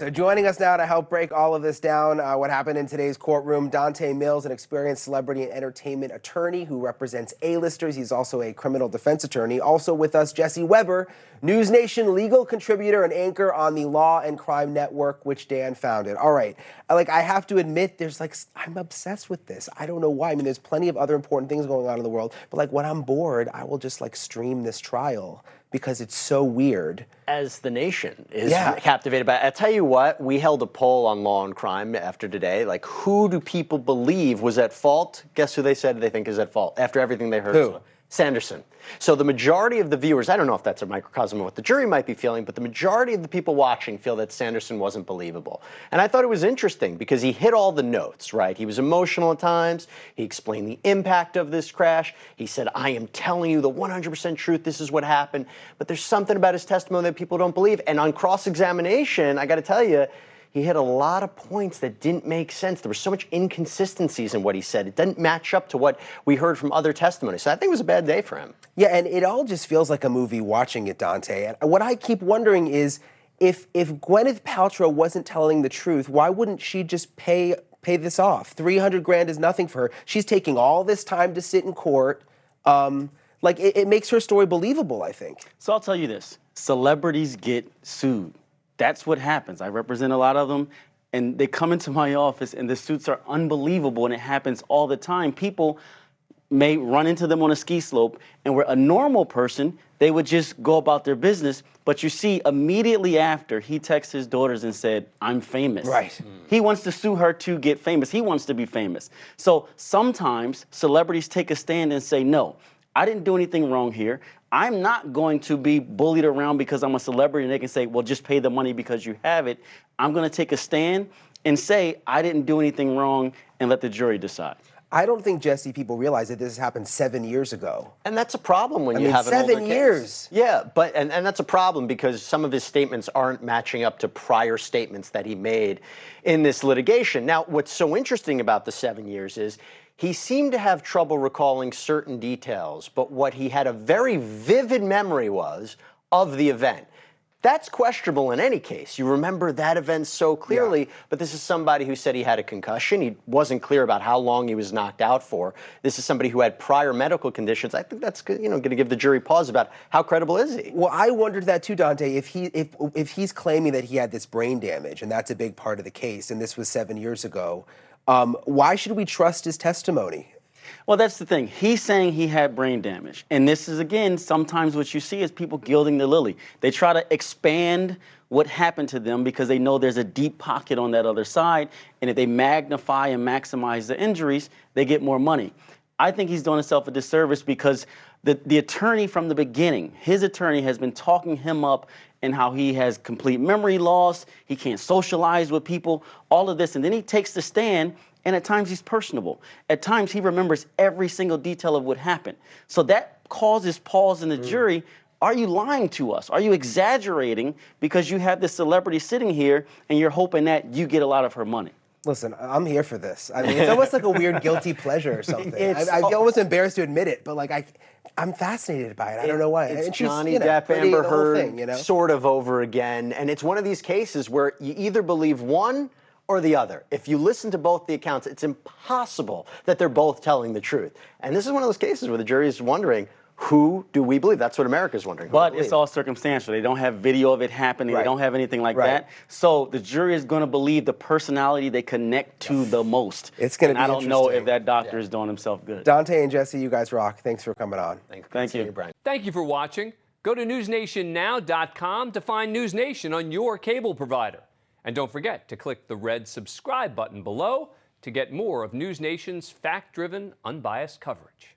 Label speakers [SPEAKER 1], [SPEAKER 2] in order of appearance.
[SPEAKER 1] So joining us now to help break all of this down, what happened in today's courtroom, Dante Mills, an experienced celebrity and entertainment attorney who represents A-listers. He's also a criminal defense attorney. Also with us, Jesse Weber, NewsNation legal contributor and anchor on the Law and Crime Network, which Dan founded. All right, I have to admit, I'm obsessed with this. I don't know why. I mean, there's plenty of other important things going on in the world, but when I'm bored, I will just stream this trial because it's so weird.
[SPEAKER 2] As the nation is captivated by it. I tell you what, we held a poll on Law and Crime after today. Who do people believe was at fault? Guess who they said they think is at fault after everything they heard?
[SPEAKER 1] Who?
[SPEAKER 2] Sanderson. So the majority of the viewers, I don't know if that's a microcosm of what the jury might be feeling, but the majority of the people watching feel that Sanderson wasn't believable. And I thought it was interesting because he hit all the notes, right? He was emotional at times. He explained the impact of this crash. He said, I am telling you the 100% truth. This is what happened. But there's something about his testimony that people don't believe. And on cross-examination, I got to tell you, he hit a lot of points that didn't make sense. There were so much inconsistencies in what he said. It didn't match up to what we heard from other testimonies. So I think it was a bad day for him.
[SPEAKER 1] Yeah, and it all just feels like a movie watching it, Dante. And what I keep wondering is, if Gwyneth Paltrow wasn't telling the truth, why wouldn't she just pay this off? 300 grand is nothing for her. She's taking all this time to sit in court. It makes her story believable, I think.
[SPEAKER 3] So I'll tell you this. Celebrities get sued. That's what happens. I represent a lot of them, and they come into my office, and the suits are unbelievable, and it happens all the time. People may run into them on a ski slope, and where a normal person, they would just go about their business. But you see, immediately after, he texted his daughters and said, I'm famous.
[SPEAKER 1] Right.
[SPEAKER 3] He wants to sue her to get famous. He wants to be famous. So sometimes celebrities take a stand and say, no, I didn't do anything wrong here. I'm not going to be bullied around because I'm a celebrity and they can say, well, just pay the money because you have it. I'm going to take a stand and say, I didn't do anything wrong and let the jury decide.
[SPEAKER 1] I don't think, Jesse, people realize that this happened 7 years ago.
[SPEAKER 2] And that's a problem when you have an older
[SPEAKER 1] 7 years.
[SPEAKER 2] Yeah, and that's a problem because some of his statements aren't matching up to prior statements that he made in this litigation. Now, what's so interesting about the 7 years is he seemed to have trouble recalling certain details, but what he had a very vivid memory was of the event. That's questionable in any case. You remember that event so clearly, but this is somebody who said he had a concussion. He wasn't clear about how long he was knocked out for. This is somebody who had prior medical conditions. I think that's going to give the jury pause about how credible is he.
[SPEAKER 1] Well, I wondered that too, Dante. If he's claiming that he had this brain damage, and that's a big part of the case, and this was 7 years ago, why should we trust his testimony?
[SPEAKER 3] Well, that's the thing. He's saying he had brain damage. And this is, again, sometimes what you see is people gilding the lily. They try to expand what happened to them because they know there's a deep pocket on that other side. And if they magnify and maximize the injuries, they get more money. I think he's doing himself a disservice because the attorney from the beginning, his attorney has been talking him up and how he has complete memory loss, he can't socialize with people, all of this. And then he takes the stand, and at times he's personable. At times he remembers every single detail of what happened. So that causes pause in the jury. Are you lying to us? Are you exaggerating because you have this celebrity sitting here and you're hoping that you get a lot of her money?
[SPEAKER 1] Listen, I'm here for this. I mean, it's almost like a weird guilty pleasure or something. I'm almost embarrassed to admit it, but I'm fascinated by it. I don't know why.
[SPEAKER 2] It's Johnny Depp, Amber Heard, sort of over again. And it's one of these cases where you either believe one or the other. If you listen to both the accounts, it's impossible that they're both telling the truth. And this is one of those cases where the jury is wondering, who do we believe? That's what America's wondering.
[SPEAKER 3] But it's all circumstantial. They don't have video of it happening. They don't have anything like that. So the jury is going to believe the personality they connect to the most.
[SPEAKER 1] It's going to be
[SPEAKER 3] I don't know if that doctor is doing himself good.
[SPEAKER 1] Dante and Jesse, you guys rock. Thanks for coming on.
[SPEAKER 3] Thank you,
[SPEAKER 2] Brian.
[SPEAKER 4] Thank you for watching. Go to newsnationnow.com to find News Nation on your cable provider. And don't forget to click the red subscribe button below to get more of News Nation's fact-driven, unbiased coverage.